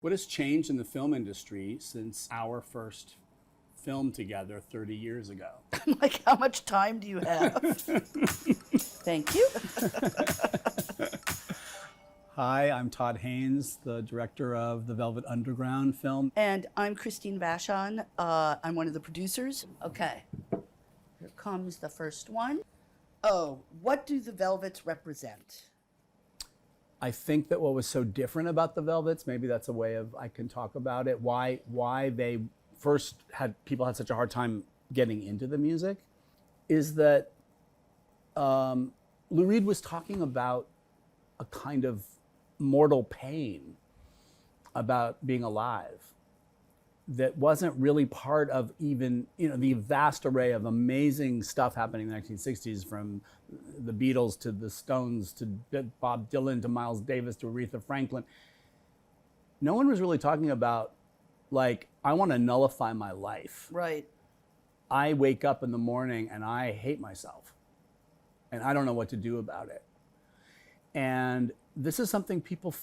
What has changed in the film industry since our first film together 30 years ago? Like, how much time do you have? Thank you. Hi, I'm Todd Haynes, the director of the Velvet Underground film. And I'm Christine Vachon. I'm one of the producers. Okay, here comes the first one. Oh, what do the Velvets represent? I think that what was so different about the Velvets, maybe that's a way of I can talk about it, why they first people had such a hard time getting into the music, is that Lou Reed was talking about a kind of mortal pain about being alive that wasn't really part of even, the vast array of amazing stuff happening in the 1960s, from the Beatles to the Stones to Bob Dylan to Miles Davis to Aretha Franklin. No one was really talking about, like, I want to nullify my life. Right. I wake up in the morning and I hate myself and I don't know what to do about it. And this is something people,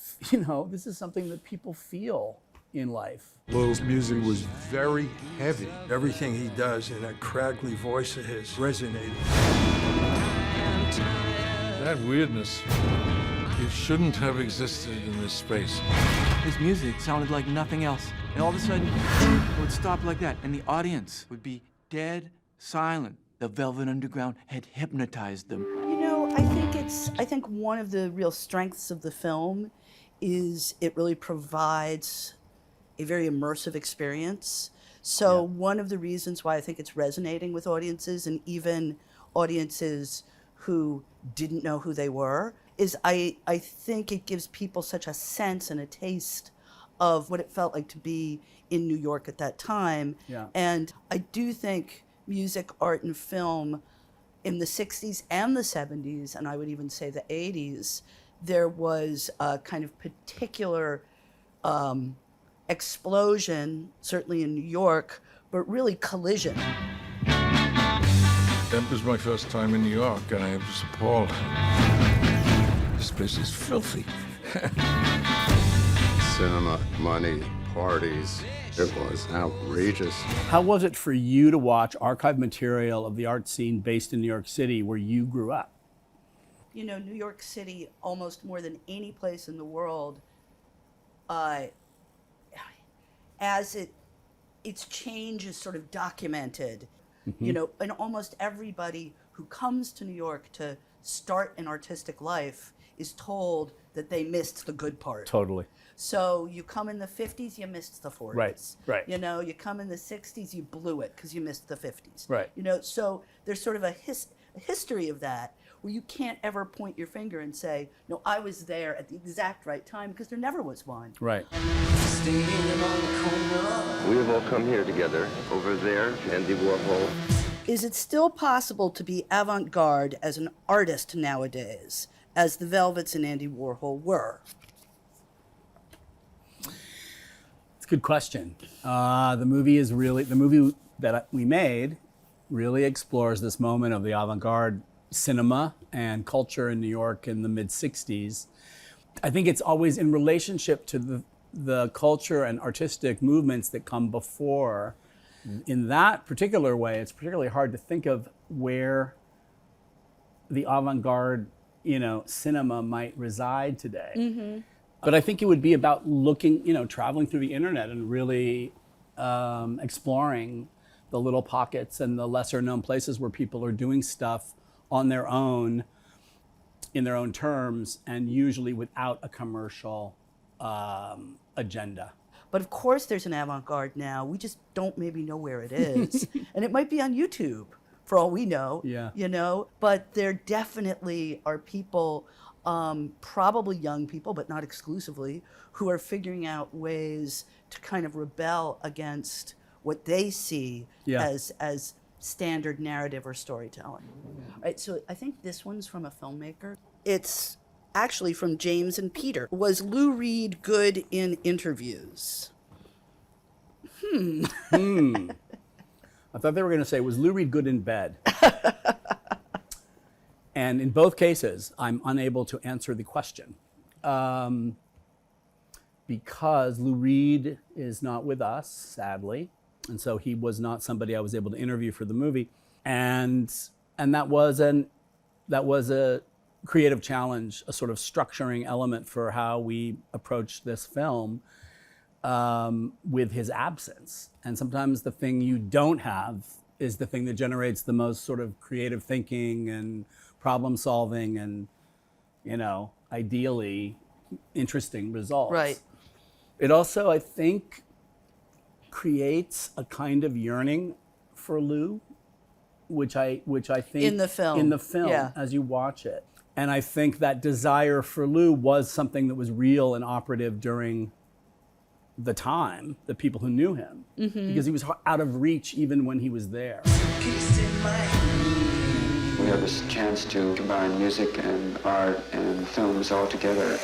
this is something that people feel in life. Lou's music was very heavy. Everything he does in that craggly voice of his resonated. That weirdness, it shouldn't have existed in this space. His music sounded like nothing else. And all of a sudden, it would stop like that, and the audience would be dead silent. The Velvet Underground had hypnotized them. I think one of the real strengths of the film is it really provides a very immersive experience. So one of the reasons why I think it's resonating with audiences, and even audiences who didn't know who they were, is I think it gives people such a sense and a taste of what it felt like to be in New York at that time. Yeah. And I do think music, art, and film in the 60s and the 70s, and I would even say the 80s, there was a kind of particular explosion, certainly in New York, but really collision. That was my first time in New York, and I was appalled. This place is filthy. Cinema, money, parties. It was outrageous. How was it for you to watch archive material of the art scene based in New York City where you grew up? New York City, almost more than any place in the world, as its change is sort of documented, and almost everybody who comes to New York to start an artistic life is told that they missed the good part. Totally. So you come in the 50s, you missed the 40s. Right. You come in the 60s, you blew it because you missed the 50s. Right. So there's sort of a history of that where you can't ever point your finger and say, no, I was there at the exact right time, because there never was one. Right. We have all come here together. Over there, Andy Warhol. Is it still possible to be avant-garde as an artist nowadays, as the Velvets and Andy Warhol were? It's a good question. The movie that we made really explores this moment of the avant-garde cinema and culture in New York in the mid-60s. I think it's always in relationship to the culture and artistic movements that come before. In that particular way, it's particularly hard to think of where the avant-garde, cinema might reside today. Mm-hmm. But I think it would be about looking, traveling through the internet and really exploring the little pockets and the lesser known places where people are doing stuff on their own, in their own terms, and usually without a commercial agenda. But of course there's an avant-garde now. We just don't maybe know where it is. And it might be on YouTube, for all we know. Yeah. But there definitely are people, probably young people, but not exclusively, who are figuring out ways to kind of rebel against what they see as standard narrative or storytelling. Right, so I think this one's from a filmmaker. It's actually from James and Peter. Was Lou Reed good in interviews? I thought they were going to say, was Lou Reed good in bed? And in both cases, I'm unable to answer the question. because Lou Reed is not with us, sadly. And so he was not somebody I was able to interview for the movie. And that was a creative challenge, a sort of structuring element for how we approached this film with his absence. And sometimes the thing you don't have is the thing that generates the most sort of creative thinking and problem solving and, ideally interesting results. Right. It also, I think, creates a kind of yearning for Lou, which I think In the film. Yeah. as you watch it. And I think that desire for Lou was something that was real and operative during the time, the people who knew him, because he was out of reach even when he was there. We have this chance to combine music and art and films all together.